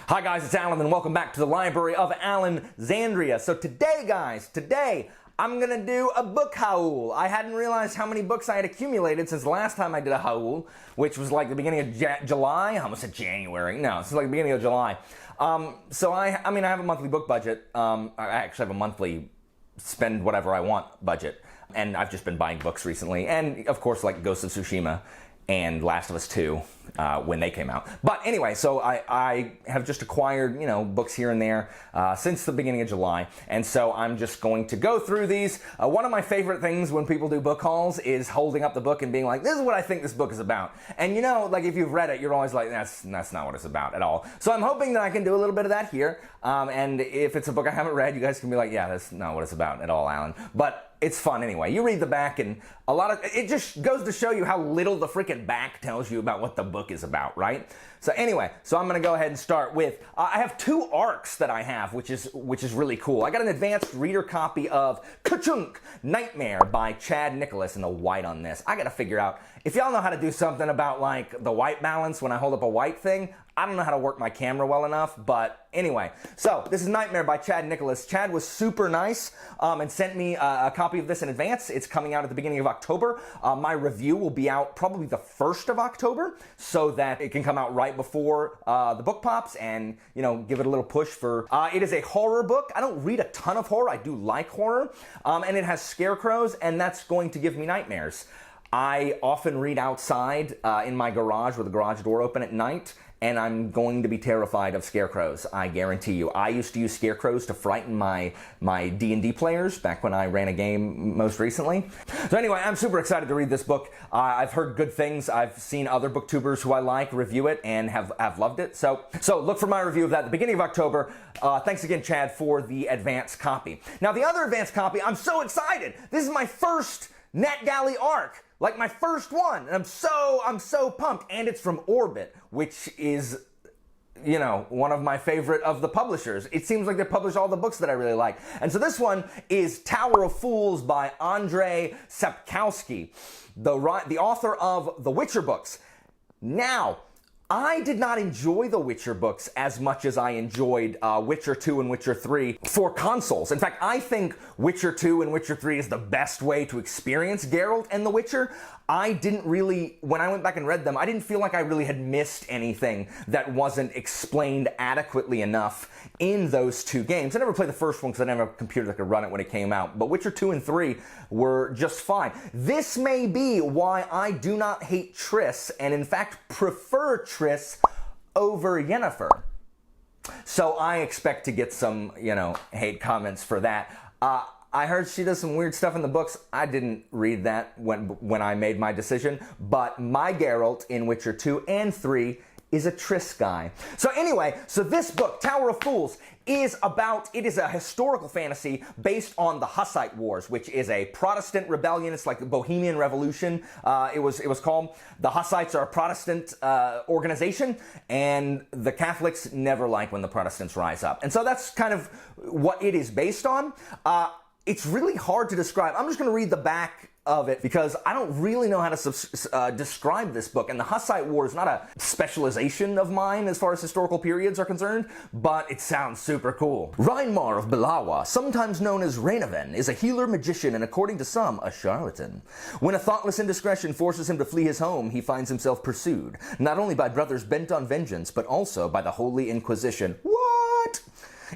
Hi guys, it's Alan and welcome back to the Library of Alexandria. So today guys, I'm gonna do a book haul. I hadn't realized how many books I had accumulated since the last time I did a haul, which was like the beginning of July. I almost said January. No, it's like the beginning of July. So I have a monthly book budget. I actually have a monthly spend whatever I want budget. And I've just been buying books recently. And of course, like Ghost of Tsushima and Last of Us 2 when they came out. But anyway, so I have just acquired, books here and there since the beginning of July. And so I'm just going to go through these. One of my favorite things when people do book hauls is holding up the book and being like, this is what I think this book is about. And like if you've read it, you're always like, that's not what it's about at all. So I'm hoping that I can do a little bit of that here. And if it's a book I haven't read, you guys can be like, yeah, that's not what it's about at all, Alan. But it's fun anyway. You read the back and it just goes to show you how little the freaking back tells you about what the book is about, right? So anyway, I'm gonna go ahead and start with, I have two arcs that I have, which is really cool. I got an advanced reader copy of Ka-Chunk! Nightmare by Chad Nicholas, and the white on this. I gotta figure out, if y'all know how to do something about like the white balance when I hold up a white thing, I don't know how to work my camera well enough, but anyway. So, this is Nightmare by Chad Nicholas. Chad was super nice and sent me a copy of this in advance. It's coming out at the beginning of October. My review will be out probably the 1st of October, so that it can come out right before the book pops and, give it a little push for... it is a horror book. I don't read a ton of horror. I do like horror. And it has scarecrows, and that's going to give me nightmares. I often read outside in my garage with the garage door open at night, and I'm going to be terrified of scarecrows, I guarantee you. I used to use scarecrows to frighten my D&D players back when I ran a game most recently. So anyway, I'm super excited to read this book. I've heard good things. I've seen other booktubers who I like review it and have loved it. So look for my review of that at the beginning of October. Thanks again, Chad, for the advance copy. Now, the other advance copy, I'm so excited. This is my first NetGalley arc. Like my first one, and I'm so pumped, and it's from Orbit, which is, one of my favorite of the publishers. It seems like they publish all the books that I really like. And so this one is Tower of Fools by Andrzej Sapkowski, the author of the Witcher books. Now, I did not enjoy the Witcher books as much as I enjoyed Witcher 2 and Witcher 3 for consoles. In fact, I think Witcher 2 and Witcher 3 is the best way to experience Geralt and the Witcher. I didn't really, when I went back and read them, I didn't feel like I really had missed anything that wasn't explained adequately enough in those two games. I never played the first one because I didn't have a computer that could run it when it came out, but Witcher 2 and 3 were just fine. This may be why I do not hate Triss, and in fact prefer Triss over Yennefer. So I expect to get some, hate comments for that. I heard she does some weird stuff in the books. I didn't read that when I made my decision, but my Geralt in Witcher 2 and 3 is a Triss guy. So anyway, this book, Tower of Fools, it is a historical fantasy based on the Hussite Wars, which is a Protestant rebellion. It's like the Bohemian Revolution, it was called. The Hussites are a Protestant organization, and the Catholics never like when the Protestants rise up. And so that's kind of what it is based on. It's really hard to describe. I'm just going to read the back of it because I don't really know how to describe this book. And the Hussite War is not a specialization of mine as far as historical periods are concerned, but it sounds super cool. Reinmar of Belawa, sometimes known as Rainoven, is a healer, magician, and according to some, a charlatan. When a thoughtless indiscretion forces him to flee his home, he finds himself pursued, not only by brothers bent on vengeance, but also by the Holy Inquisition. What?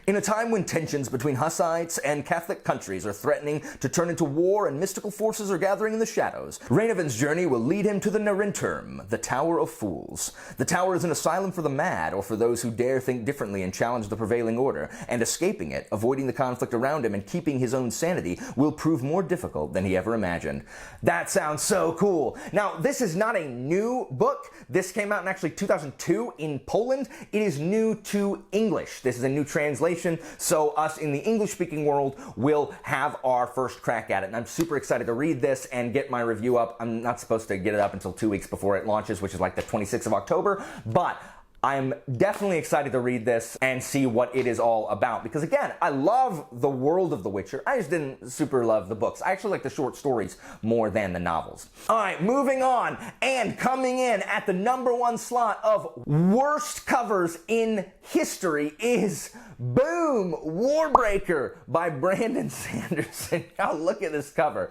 In a time when tensions between Hussites and Catholic countries are threatening to turn into war and mystical forces are gathering in the shadows, Rainoven's journey will lead him to the Narinturm, the Tower of Fools. The tower is an asylum for the mad, or for those who dare think differently and challenge the prevailing order, and escaping it, avoiding the conflict around him, and keeping his own sanity will prove more difficult than he ever imagined. That sounds so cool. Now, this is not a new book. This came out in actually 2002 in Poland. It is new to English. This is a new translation, so us in the English-speaking world will have our first crack at it. And I'm super excited to read this and get my review up. I'm not supposed to get it up until 2 weeks before it launches, which is like the 26th of October, but I'm definitely excited to read this and see what it is all about. Because again, I love the world of The Witcher. I just didn't super love the books. I actually like the short stories more than the novels. All right, moving on. And coming in at the #1 slot of worst covers in history is, boom, Warbreaker by Brandon Sanderson. Now look at this cover.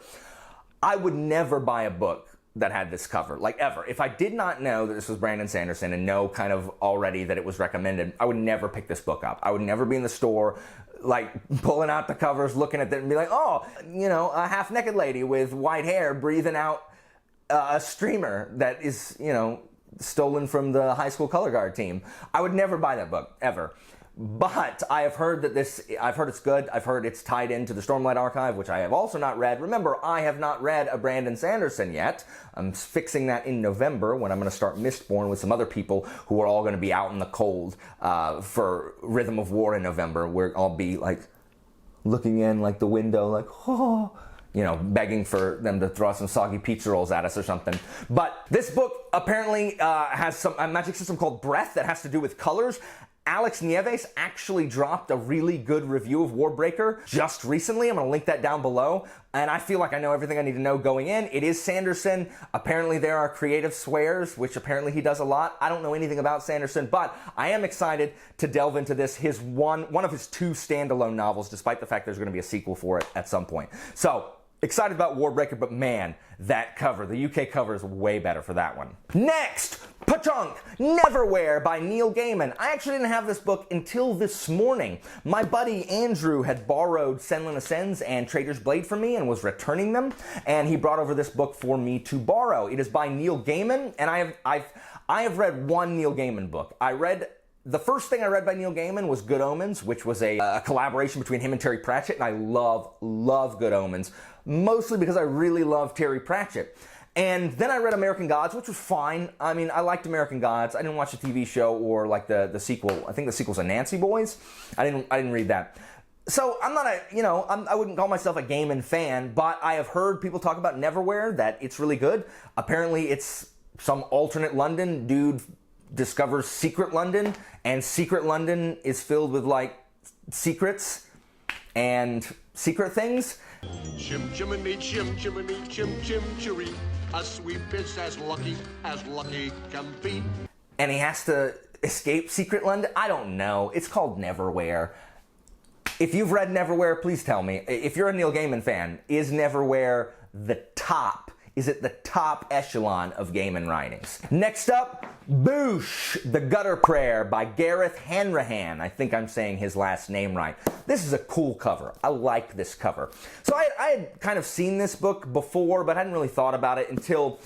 I would never buy a book that had this cover, like ever. If I did not know that this was Brandon Sanderson and know kind of already that it was recommended, I would never pick this book up. I would never be in the store, like pulling out the covers, looking at them and be like, oh, you know, a half-naked lady with white hair breathing out a streamer that is, you know, stolen from the high school color guard team. I would never buy that book, ever. But I have heard that I've heard it's good. I've heard it's tied into the Stormlight Archive, which I have also not read. Remember, I have not read a Brandon Sanderson yet. I'm fixing that in November when I'm going to start Mistborn with some other people who are all going to be out in the cold for Rhythm of War in November, where I'll be like looking in like the window, like, oh, you know, begging for them to throw some soggy pizza rolls at us or something. But this book apparently has a magic system called Breath that has to do with colors. Alex Nieves actually dropped a really good review of Warbreaker just recently. I'm going to link that down below. And I feel like I know everything I need to know going in. It is Sanderson. Apparently there are creative swears, which apparently he does a lot. I don't know anything about Sanderson, but I am excited to delve into this, one of his 2 standalone novels, despite the fact there's going to be a sequel for it at some point. So, excited about Warbreaker, but man, that cover, the UK cover, is way better for that one. Next, Pachunk, Neverwhere by Neil Gaiman. I actually didn't have this book until this morning. My buddy Andrew had borrowed Senlin Ascends and Trader's Blade from me and was returning them, and he brought over this book for me to borrow. It is by Neil Gaiman, and I have read one Neil Gaiman book. The first thing I read by Neil Gaiman was Good Omens, which was a collaboration between him and Terry Pratchett, and I love Good Omens, mostly because I really love Terry Pratchett. And then I read American Gods, which was fine. I mean, I liked American Gods. I didn't watch the TV show or like the sequel. I think the sequel's Anansi Boys. I didn't read that. So I'm not I wouldn't call myself a Gaiman fan, but I have heard people talk about Neverwhere, that it's really good. Apparently it's some alternate London dude discovers secret London, and secret London is filled with like secrets and secret things. Chim chimney, chim chimney, chim chim chiree. A sweep is as lucky can be. And he has to escape secret London? I don't know. It's called Neverwhere. If you've read Neverwhere, please tell me. If you're a Neil Gaiman fan, is Neverwhere the top? Is it the top echelon of Gaiman writings? Next up, Boosh, The Gutter Prayer by Gareth Hanrahan. I think I'm saying his last name right. This is a cool cover. I like this cover. So I had kind of seen this book before, but I hadn't really thought about it until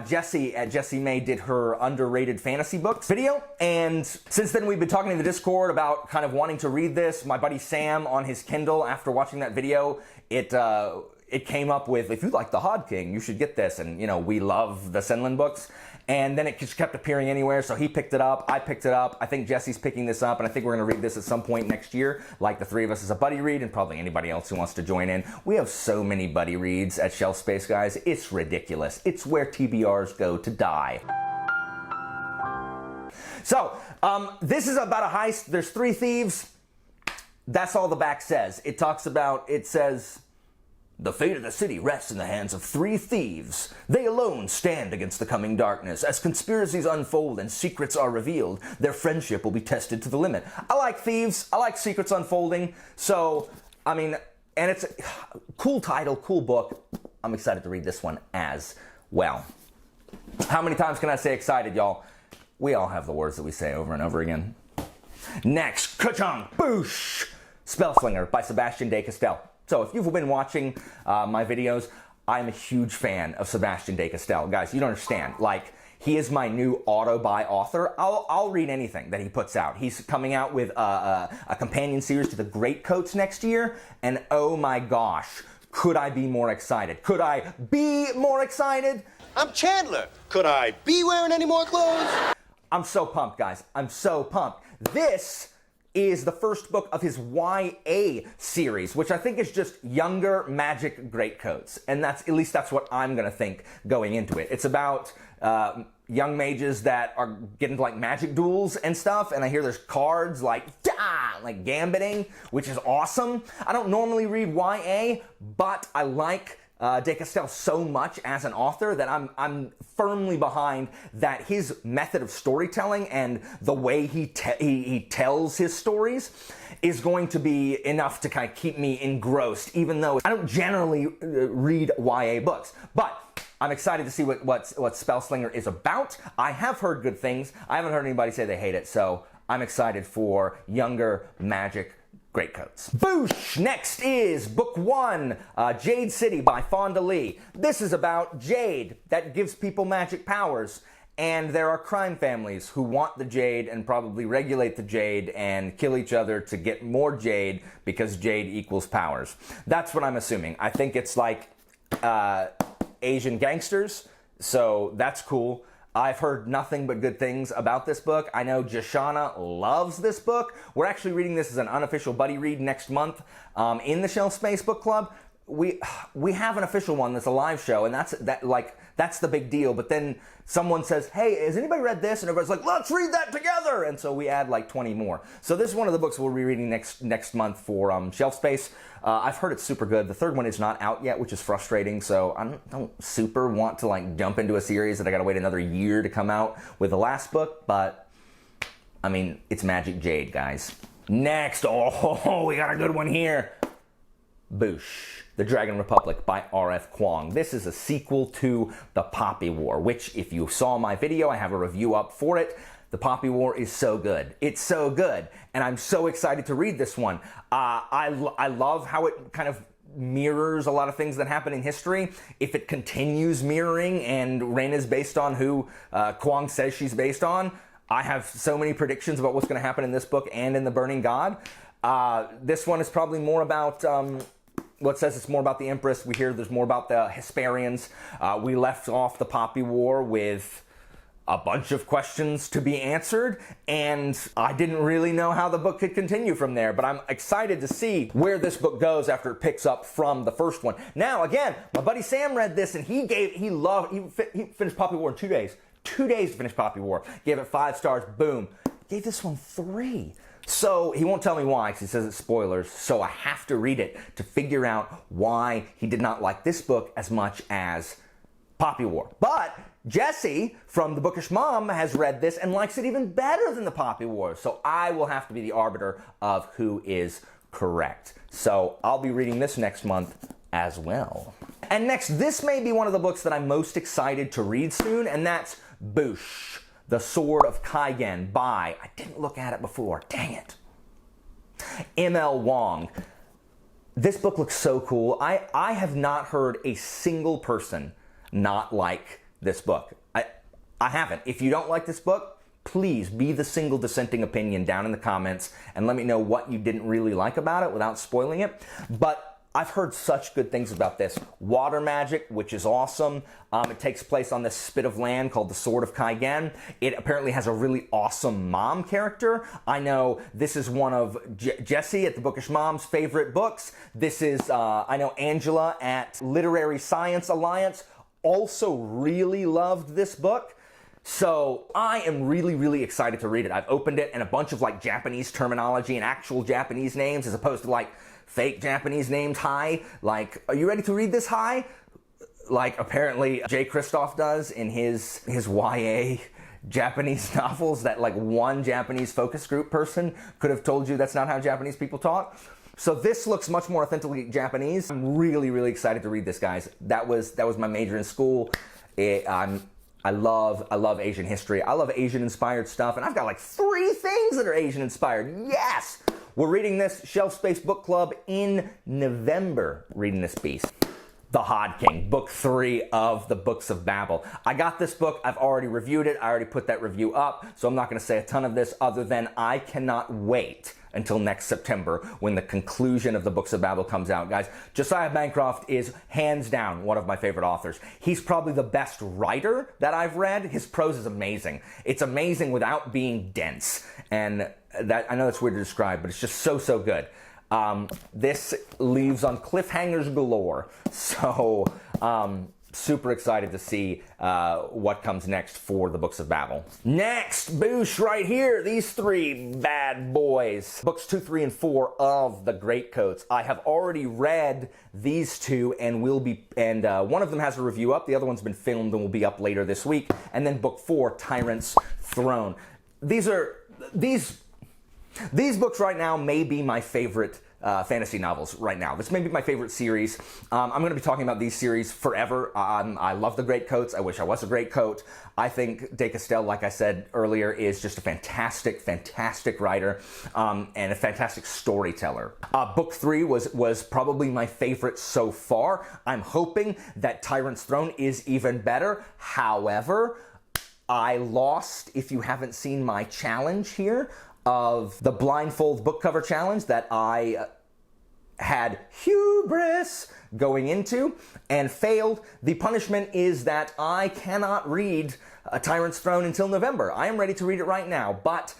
Jessie at Jessie May did her underrated fantasy books video. And since then we've been talking in the Discord about kind of wanting to read this. My buddy Sam on his Kindle, after watching that video, it came up with, if you like The Hod King, you should get this. And, you know, we love the Senlin books. And then it just kept appearing anywhere, so he picked it up, I picked it up. I think Jesse's picking this up, and I think we're going to read this at some point next year, like the 3 of us as a buddy read, and probably anybody else who wants to join in. We have so many buddy reads at Shelf Space, guys. It's ridiculous. It's where TBRs go to die. So, this is about a heist. There's 3 thieves. That's all the back says. It says, the fate of the city rests in the hands of 3 thieves. They alone stand against the coming darkness. As conspiracies unfold and secrets are revealed, their friendship will be tested to the limit. I like thieves. I like secrets unfolding. So, I mean, and it's a cool title, cool book. I'm excited to read this one as well. How many times can I say excited, y'all? We all have the words that we say over and over again. Next, Ka-chunk, Boosh, Spellslinger by Sebastian de Castell. So if you've been watching my videos, I'm a huge fan of Sebastian de Castell. Guys, you don't understand. Like, he is my new auto-buy author. I'll read anything that he puts out. He's coming out with a companion series to the Greatcoats next year, and oh my gosh, could I be more excited? Could I be more excited? I'm Chandler. Could I be wearing any more clothes? I'm so pumped, guys. I'm so pumped. This is the first book of his YA series, which I think is just younger magic greatcoats. And that's, at least that's what I'm gonna think going into it. It's about young mages that are getting into like magic duels and stuff, and I hear there's cards like gambiting, which is awesome. I don't normally read YA, but I like De Castell so much as an author that I'm firmly behind that his method of storytelling and the way he tells his stories is going to be enough to kind of keep me engrossed, even though I don't generally read YA books. But I'm excited to see what Spellslinger is about. I have heard good things. I haven't heard anybody say they hate it, so I'm excited for younger magic greatcoats. Boosh! Next is Book 1, Jade City by Fonda Lee. This is about Jade that gives people magic powers, and there are crime families who want the Jade and probably regulate the Jade and kill each other to get more Jade because Jade equals powers. That's what I'm assuming. I think it's like Asian gangsters, so that's cool. I've heard nothing but good things about this book. I know Jashana loves this book. We're actually reading this as an unofficial buddy read next month in the Shelf Space Book Club. We have an official one that's a live show, and that's the big deal. But then someone says, "Hey, has anybody read this?" And everybody's like, "Let's read that together!" And so we add like 20 more. So this is one of the books we'll be reading next month for Shelf Space. I've heard it's super good. The third one is not out yet, which is frustrating. So I don't super want to like jump into a series that I got to wait another year to come out with the last book. But I mean, it's Magic Jade, guys. Next, we got a good one here. Boosh, The Dragon Republic by R.F. Kuang. This is a sequel to The Poppy War, which, if you saw my video, I have a review up for it. The Poppy War is so good. It's so good, and I'm so excited to read this one. I love how it kind of mirrors a lot of things that happen in history. If it continues mirroring and Ren is based on who Kuang says she's based on, I have so many predictions about what's going to happen in this book and in The Burning God. This one is probably more about... What says it's more about the Empress. We hear there's more about the Hesperians. We left off the Poppy War with a bunch of questions to be answered, and I didn't really know how the book could continue from there, but I'm excited to see where this book goes after it picks up from the first one. Now, again, my buddy Sam read this, and he finished Poppy War in 2 days. 2 days to finish Poppy War. Gave it 5 stars, boom. Gave this one 3. So he won't tell me why, because he says it's spoilers, so I have to read it to figure out why he did not like this book as much as Poppy War. But Jesse from The Bookish Mom has read this and likes it even better than the Poppy War, so I will have to be the arbiter of who is correct. So I'll be reading this next month as well. And next, this may be one of the books that I'm most excited to read soon, and that's Boosh, The Sword of Kaigen by, I didn't look at it before, dang it, M.L. Wong. This book looks so cool. I have not heard a single person not like this book. I haven't. If you don't like this book, please be the single dissenting opinion down in the comments and let me know what you didn't really like about it without spoiling it. But I've heard such good things about this. Water magic, which is awesome. It takes place on this spit of land called the Sword of Kaigen. It apparently has a really awesome mom character. I know this is one of Jesse at the Bookish Mom's favorite books. This is, I know Angela at Literary Science Alliance also really loved this book. So I am really, really excited to read it. I've opened it and a bunch of like Japanese terminology and actual Japanese names as opposed to like fake Japanese names. Hi, like, are you ready to read this? Hi? Like apparently Jay Kristoff does in his YA Japanese novels that like one Japanese focus group person could have told you that's not how Japanese people talk. So this looks much more authentically Japanese. I'm really, really excited to read this, guys. That was my major in school. I love Asian history. I love Asian-inspired stuff, and I've got like 3 things that are Asian-inspired. Yes! We're reading this Shelf Space Book Club in November, reading this beast. The Hod King, Book 3 of the Books of Babel. I got this book. I've already reviewed it. I already put that review up, so I'm not going to say a ton of this other than I cannot wait until next September when the conclusion of the Books of Babel comes out. Guys, Josiah Bancroft is hands down one of my favorite authors. He's probably the best writer that I've read. His prose is amazing. It's amazing without being dense. And I know that's weird to describe, but it's just so good. This leaves on cliffhangers galore. So, super excited to see what comes next for the Books of Babel. Next, Boosh right here, these three bad boys. Books 2, 3, and 4 of the Greatcoats. I have already read these two and one of them has a review up, the other one's been filmed and will be up later this week. And then book 4, Tyrant's Throne. These books right now may be my favorite fantasy novels right now. This may be my favorite series. I'm going to be talking about these series forever. I love the Greatcoats. I wish I was a Greatcoat. I think De Castell, like I said earlier, is just a fantastic writer and a fantastic storyteller. Book 3 was probably my favorite so far. I'm hoping that Tyrant's Throne is even better. However, I lost, if you haven't seen my challenge here, of the blindfold book cover challenge that I had hubris going into and failed. The punishment is that I cannot read A Tyrant's Throne until November. I am ready to read it right now, but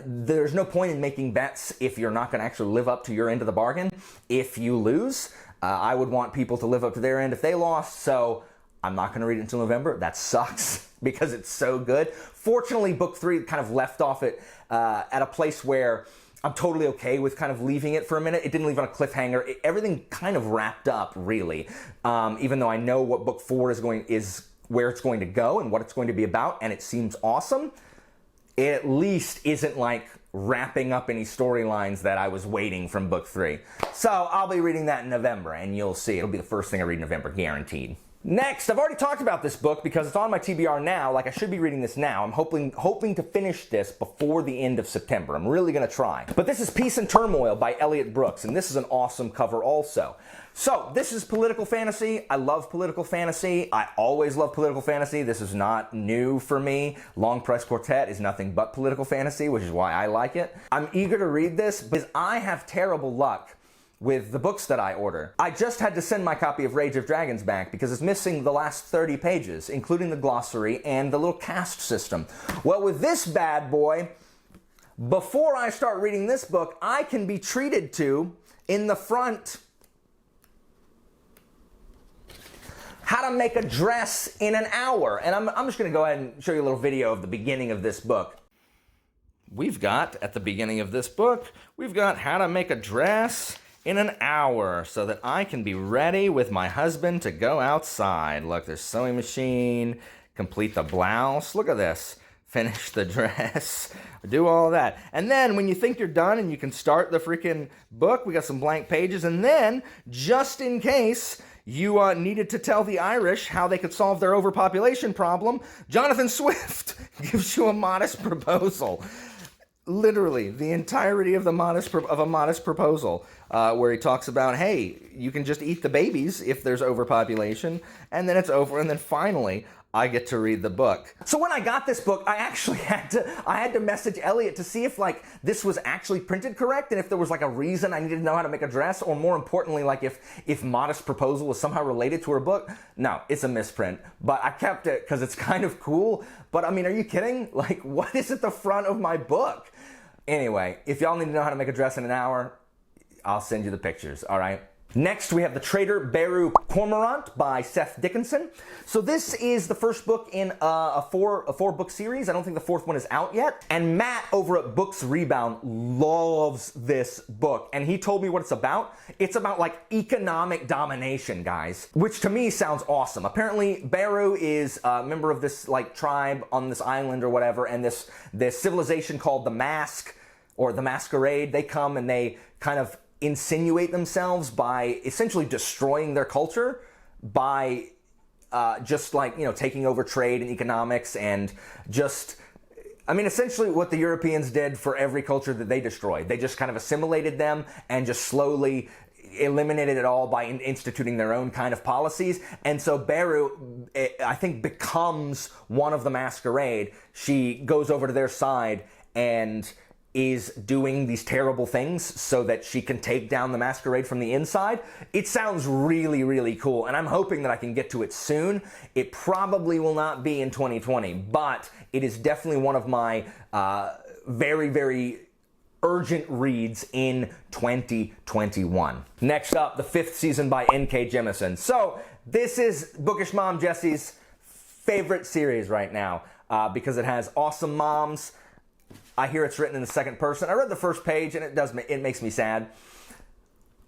there's no point in making bets if you're not going to actually live up to your end of the bargain. If you lose, I would want people to live up to their end if they lost, so I'm not going to read it until November. That sucks because it's so good. Fortunately, book 3 kind of left off at a place where I'm totally okay with kind of leaving it for a minute. It didn't leave on a cliffhanger. Everything kind of wrapped up, really. Even though I know what book 4 is where it's going to go and what it's going to be about, and it seems awesome, it at least isn't like wrapping up any storylines that I was waiting from book 3. So I'll be reading that in November, and you'll see. It'll be the first thing I read in November, guaranteed. Next, I've already talked about this book because it's on my TBR now, like I should be reading this now. I'm hoping to finish this before the end of September. I'm really going to try. But this is Peace and Turmoil by Elliot Brooks, and this is an awesome cover also. So, this is political fantasy. I love political fantasy. I always love political fantasy. This is not new for me. Long Press Quartet is nothing but political fantasy, which is why I like it. I'm eager to read this because I have terrible luck with the books that I order. I just had to send my copy of Rage of Dragons back because it's missing the last 30 pages, including the glossary and the little cast system. Well, with this bad boy, before I start reading this book, I can be treated to, in the front, how to make a dress in an hour. And I'm just gonna go ahead and show you a little video of the beginning of this book. We've got, at the beginning of this book, we've got how to make a dress in an hour so that I can be ready with my husband to go outside. Look, there's sewing machine, complete the blouse. Look at this. Finish the dress, do all that. And then when you think you're done and you can start the freaking book, we got some blank pages. And then, just in case you needed to tell the Irish how they could solve their overpopulation problem, Jonathan Swift gives you a modest proposal. Literally, the entirety of a modest proposal, where he talks about, hey, you can just eat the babies if there's overpopulation, and then it's over, and then finally, I get to read the book. So when I got this book, I actually had to message Elliot to see if like this was actually printed correct and if there was like a reason I needed to know how to make a dress, or more importantly, like if Modest Proposal was somehow related to her book. No, it's a misprint, but I kept it because it's kind of cool. But I mean, are you kidding? Like, what is at the front of my book? Anyway, if y'all need to know how to make a dress in an hour, I'll send you the pictures, all right? Next, we have the Trader Barbacorant by Seth Dickinson. So this is the first book in a four-book series. I don't think the fourth one is out yet. And Matt over at Books Rebound loves this book. And he told me what it's about. It's about like economic domination, guys. Which to me sounds awesome. Apparently, Baru is a member of this like tribe on this island or whatever. And this civilization called the Mask or the Masquerade, they come and they kind of insinuate themselves by essentially destroying their culture by just like, you know, taking over trade and economics and just, I mean, essentially what the Europeans did for every culture that they destroyed. They just kind of assimilated them and just slowly eliminated it all by instituting their own kind of policies. And so Beru, I think, becomes one of the Masquerade. She goes over to their side and is doing these terrible things so that she can take down the Masquerade from the inside. It sounds really, really cool, and I'm hoping that I can get to it soon. It probably will not be in 2020, but it is definitely one of my very, very urgent reads in 2021. Next up, the 5th season by N.K. Jemisin. So this is Bookish Mom Jessie's favorite series right now because it has awesome moms. I hear it's written in the second person. I read the first page and it makes me sad.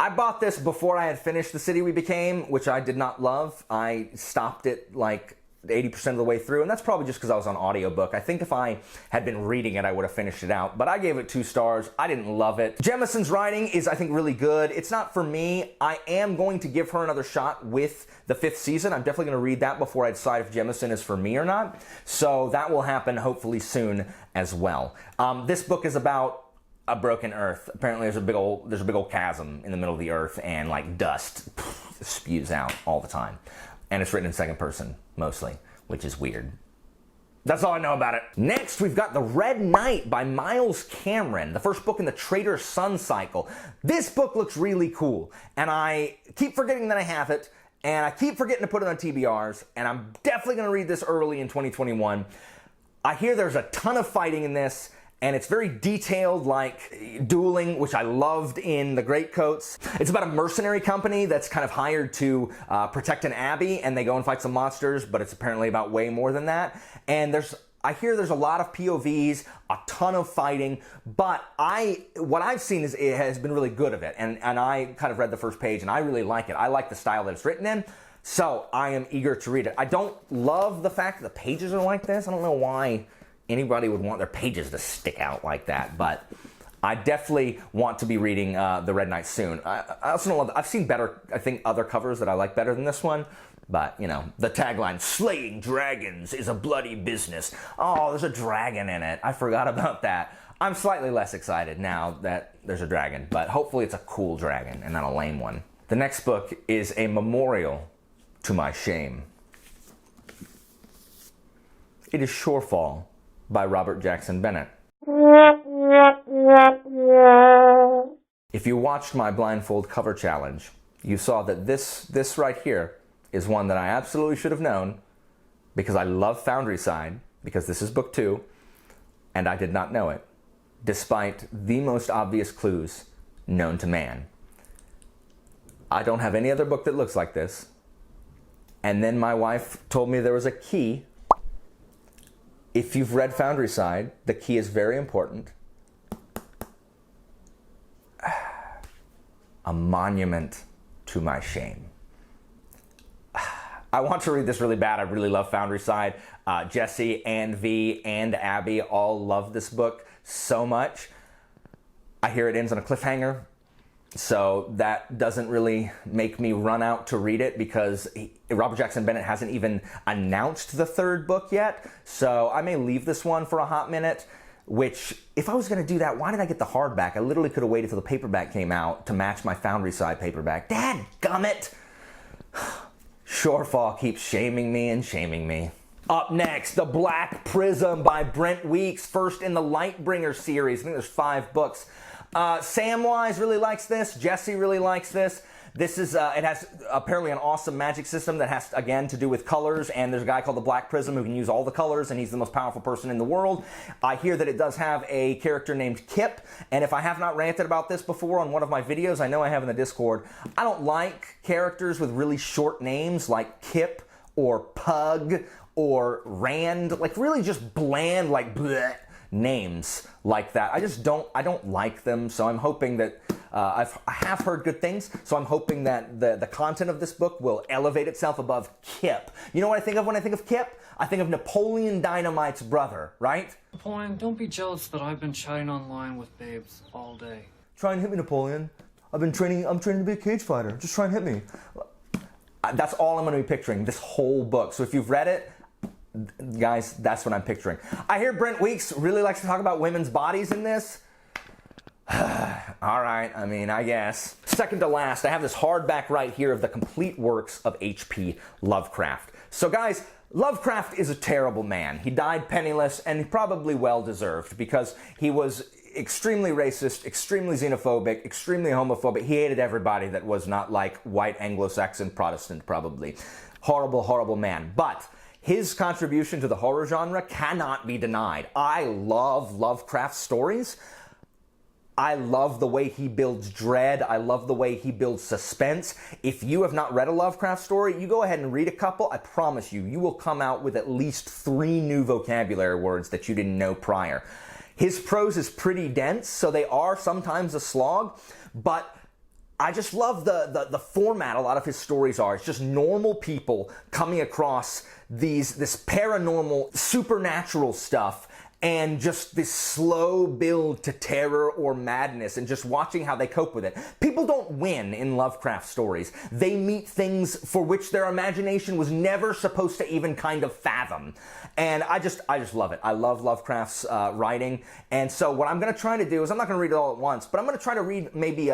I bought this before I had finished The City We Became, which I did not love. I stopped it like 80% of the way through, and that's probably just because I was on audiobook. I think if I had been reading it, I would have finished it out, but I gave it 2 stars. I didn't love it. Jemisin's writing is, I think, really good. It's not for me. I am going to give her another shot with the 5th season. I'm definitely going to read that before I decide if Jemisin is for me or not, so that will happen hopefully soon as well. This book is about a broken earth. Apparently there's a big old chasm in the middle of the earth, and like dust spews out all the time. And it's written in second person, mostly, which is weird. That's all I know about it. Next, we've got The Red Knight by Miles Cameron, the first book in the Trader Sun cycle. This book looks really cool, and I keep forgetting that I have it, and I keep forgetting to put it on TBRs, and I'm definitely going to read this early in 2021. I hear there's a ton of fighting in this, and it's very detailed, like dueling, which I loved in The Greatcoats. It's about a mercenary company that's kind of hired to protect an abbey, and they go and fight some monsters, but it's apparently about way more than that. And I hear there's a lot of POVs, a ton of fighting, but what I've seen is it has been really good of it, and I kind of read the first page, and I really like it. I like the style that it's written in, so I am eager to read it. I don't love the fact that the pages are like this. I don't know why anybody would want their pages to stick out like that, but I definitely want to be reading The Red Knight soon. I also don't love, I've seen better, I think, other covers that I like better than this one, but, you know, the tagline, "Slaying dragons is a bloody business." Oh, there's a dragon in it. I forgot about that. I'm slightly less excited now that there's a dragon, but hopefully it's a cool dragon and not a lame one. The next book is a memorial to my shame. It is Shorefall by Robert Jackson Bennett. If you watched my blindfold cover challenge, you saw that this right here is one that I absolutely should have known because I love Foundry Sign, because this is book 2, and I did not know it, despite the most obvious clues known to man. I don't have any other book that looks like this, and then my wife told me there was a key. If you've read Foundry Sign, the key is very important. A monument to my shame. I want to read this really bad. I really love Foundry Sign. Jessie and V and Abby all love this book so much. I hear it ends on a cliffhanger, so that doesn't really make me run out to read it because Robert Jackson Bennett hasn't even announced the 3rd book yet, so I may leave this one for a hot minute, which, if I was going to do that, why did I get the hardback? I literally could have waited till the paperback came out to match my Foundry Sign paperback. Dadgummit! Shorefall keeps shaming me and shaming me. Up next, The Black Prism by Brent Weeks, first in the Lightbringer series. I think there's 5 books. Samwise really likes this. Jessie really likes this. This is, it has apparently an awesome magic system that has, again, to do with colors, and there's a guy called the Black Prism who can use all the colors, and he's the most powerful person in the world. I hear that it does have a character named Kip, and if I have not ranted about this before on one of my videos, I know I have in the Discord, I don't like characters with really short names like Kip or Pug or Rand, like really just bland, like bleh names like that. I don't like them, so I'm hoping that I have heard good things, so I'm hoping that the content of this book will elevate itself above Kip. You know what I think of when I think of Kip? I think of Napoleon Dynamite's brother, right? Napoleon, don't be jealous that I've been chatting online with babes all day. Try and hit me, Napoleon. I'm training to be a cage fighter. Just try and hit me. That's all I'm going to be picturing this whole book. So if you've read it, guys, that's what I'm picturing. I hear Brent Weeks really likes to talk about women's bodies in this. All right, I mean, I guess. Second to last, I have this hardback right here of the complete works of H.P. Lovecraft. So guys, Lovecraft is a terrible man. He died penniless, and probably well-deserved, because he was extremely racist, extremely xenophobic, extremely homophobic. He hated everybody that was not like white Anglo-Saxon Protestant, probably. Horrible, horrible man. But his contribution to the horror genre cannot be denied. I love Lovecraft stories. I love the way he builds dread. I love the way he builds suspense. If you have not read a Lovecraft story, you go ahead and read a couple. I promise you, you will come out with at least 3 new vocabulary words that you didn't know prior. His prose is pretty dense, so they are sometimes a slog, but I just love the format a lot of his stories are. It's just normal people coming across this paranormal, supernatural stuff, and just this slow build to terror or madness, and just watching how they cope with it. People don't win in Lovecraft stories. They meet things for which their imagination was never supposed to even kind of fathom. And I just love it. I love Lovecraft's writing. And so what I'm going to try to do is, I'm not going to read it all at once, but I'm going to try to read maybe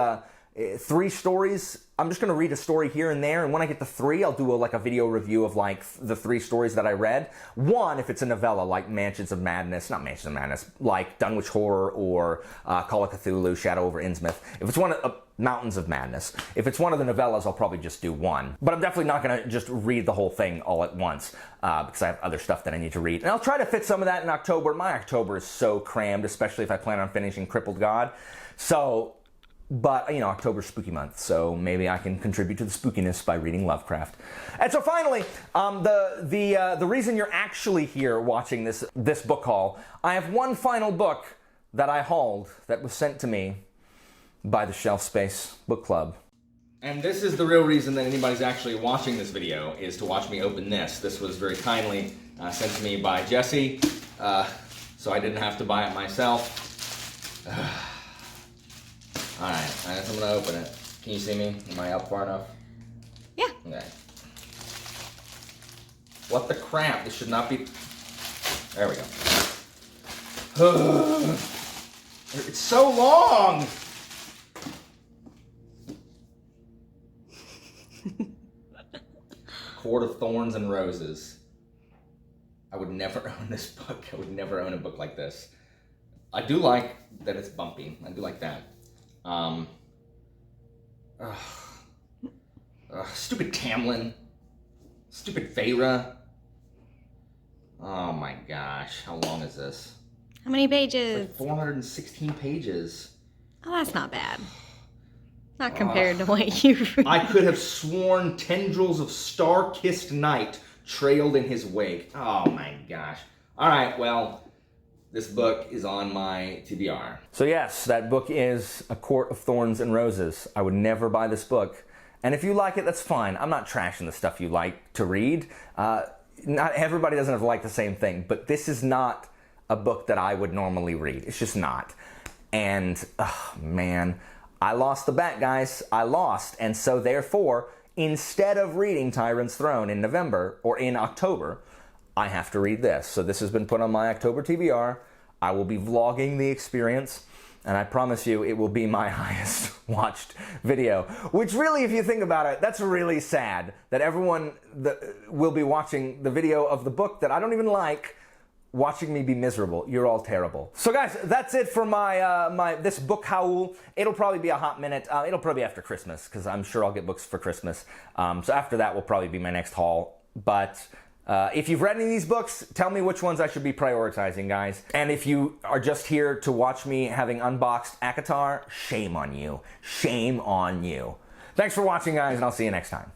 3 stories. I'm just going to read a story here and there, and when I get to 3, I'll do a video review of like the 3 stories that I read. 1, if it's a novella, like Mansions of Madness, not Mansions of Madness, like Dunwich Horror or Call of Cthulhu, Shadow over Innsmouth. If it's one of Mountains of Madness. If it's one of the novellas, I'll probably just do 1. But I'm definitely not going to just read the whole thing all at once because I have other stuff that I need to read. And I'll try to fit some of that in October. My October is so crammed, especially if I plan on finishing Crippled God. So... But, you know, October's spooky month, so maybe I can contribute to the spookiness by reading Lovecraft. And so finally, the reason you're actually here watching this book haul, I have one final book that I hauled that was sent to me by the Shelf Space Book Club. And this is the real reason that anybody's actually watching this video, is to watch me open this. This was very kindly sent to me by Jesse, so I didn't have to buy it myself. Alright, I'm going to open it. Can you see me? Am I up far enough? Yeah. Okay. What the crap? This should not be... There we go. It's so long! Court of Thorns and Roses. I would never own this book. I would never own a book like this. I do like that it's bumpy. I do like that. Stupid Tamlin. Stupid Feyre. Oh my gosh, how long is this? How many pages? Like 416 pages. Oh, that's not bad. Not compared to what you read. I could have sworn tendrils of star-kissed night trailed in his wake. Oh my gosh. Alright, well... This book is on my TBR. So yes, that book is A Court of Thorns and Roses. I would never buy this book. And if you like it, that's fine. I'm not trashing the stuff you like to read. Not everybody doesn't have to like the same thing, but this is not a book that I would normally read. It's just not. And, oh man, I lost the bet, guys. I lost. And so therefore, instead of reading Tyrant's Throne in November, or in October, I have to read this. So this has been put on my October TBR. I will be vlogging the experience, and I promise you it will be my highest watched video. Which really, if you think about it, that's really sad that everyone will be watching the video of the book that I don't even like, watching me be miserable. You're all terrible. So guys, that's it for my this book haul. It'll probably be a hot minute. It'll probably be after Christmas, because I'm sure I'll get books for Christmas. So after that will probably be my next haul. But if you've read any of these books, tell me which ones I should be prioritizing, guys. And if you are just here to watch me having unboxed ACOTAR, shame on you. Shame on you. Thanks for watching, guys, and I'll see you next time.